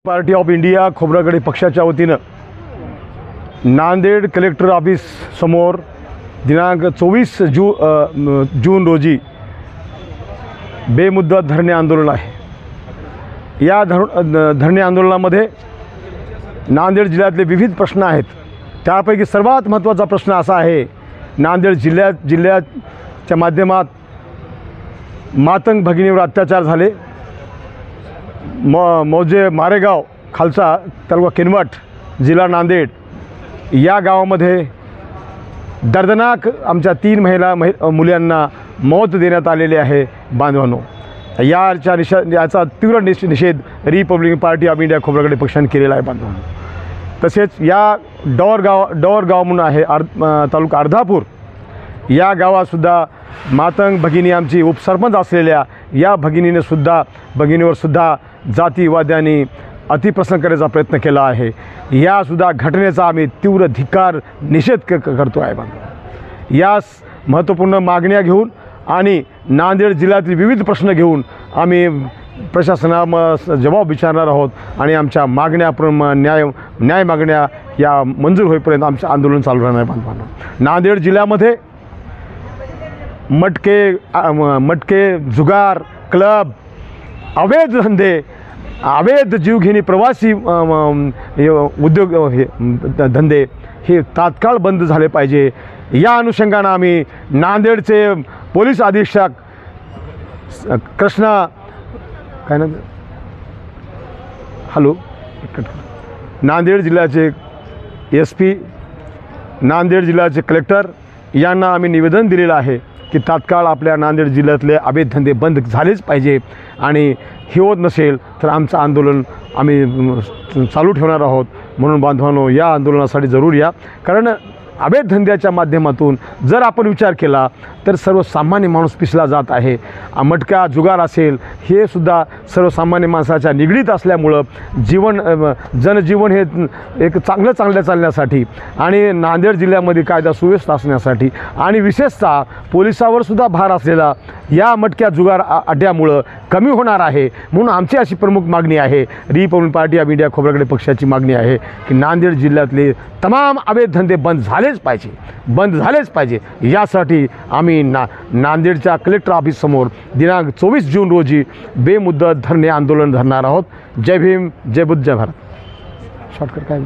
Party of India Khobragade पक्षाच्या वतीनं Nanded collector office समोर दिनांक 24 जून रोजी बेमुदत धरणे आंदोलन आहे। या धरणे आंदोलनामध्ये नांदेड जिल्ह्यातले विविध प्रश्न आहेत। त्यापैकी सर्वात महत्त्वाचा प्रश्न असा आहे, नांदेड जिल्ह्याच्या माध्यमात मातंग भगिनीवर अत्याचार झाले। मौजे मारेगाव खालसा तालुका किनवट जिल्हा नांदेड या गावामध्ये दर्दनाक आमच्या 3 मुलांना मौत देण्यात आलेली आहे। बांधवांनो, याचा तीव्र निषेध Republican party of India Khobragade पक्षाने केलेला आहे। बांधवांनो, तसेच या डोर गाव म्हणून आहे तालुका अर्धापूर या गावातसुद्धा मातंग भगिनी आमची उपसरपंच असलेल्या या भगिनीवर सुद्धा जातीवाद्यांनी अतिप्रसंग करण्याचा प्रयत्न केला आहे। यासुद्धा घटनेचा आम्ही तीव्र धिक्कार निषेध करतो आहे। यास महत्त्वपूर्ण मागण्या घेऊन आणि नांदेड जिल्ह्यातील विविध प्रश्न घेऊन आम्ही प्रशासनाला जबाब विचारणार आहोत आणि आमच्या मागण्या न्याय मागण्या या मंजूर होईपर्यंत आमचे आंदोलन चालू राहणार आहे। बांधवांनो, नांदेड जिल्ह्यामध्ये मटके जुगार क्लब अवैध धंदे अवैध जीवघेणी प्रवासी उद्योग धंदे हे तात्काळ बंद झाले पाहिजे। या अनुषंगाने आम्ही नांदेडचे पोलीस अधीक्षक कृष्णा नांदेड जिल्ह्याचे SP नांदेड जिल्ह्याचे कलेक्टर यांना आम्ही निवेदन दिलेलं आहे की तात्काळ आपल्या नांदेड जिल्ह्यातले अवैध धंदे बंद झालेच पाहिजे आणि हे होत नसेल तर आमचं आंदोलन आम्ही चालू ठेवणार आहोत। म्हणून बांधवांनो, या आंदोलनासाठी जरूर या, कारण अवैध धंद्याच्या माध्यमातून जर आपण विचार केला तर सर्वसामान्य माणूस पिसला जात आहे। मटका जुगार असेल हे सुद्धा सर्वसामान्य माणसाच्या निगडीत असल्यामुळं जनजीवन हे एक चांगलं चालण्यासाठी आणि नांदेड जिल्ह्यामध्ये कायदा सुव्यवस्था असण्यासाठी आणि विशेषतः पोलिसावर सुद्धा भार असलेला या मटक्या जुगार अड्ड्यामुळं कमी होणार आहे। म्हणून आमची अशी प्रमुख मागणी आहे, Republican party of India Khobragade पक्षाची मागणी आहे की नांदेड जिल्ह्यातले तमाम अवैध धंदे बंद झालेच पाहिजे। यासाठी आम्ही नांदेडच्या कलेक्टर ऑफिस समोर दिनांक 24 जून रोजी बेमुदत धरणे आंदोलन धरणार आहोत। जय भीम, जय बुद्ध, जय भारत। शॉर्टकट काय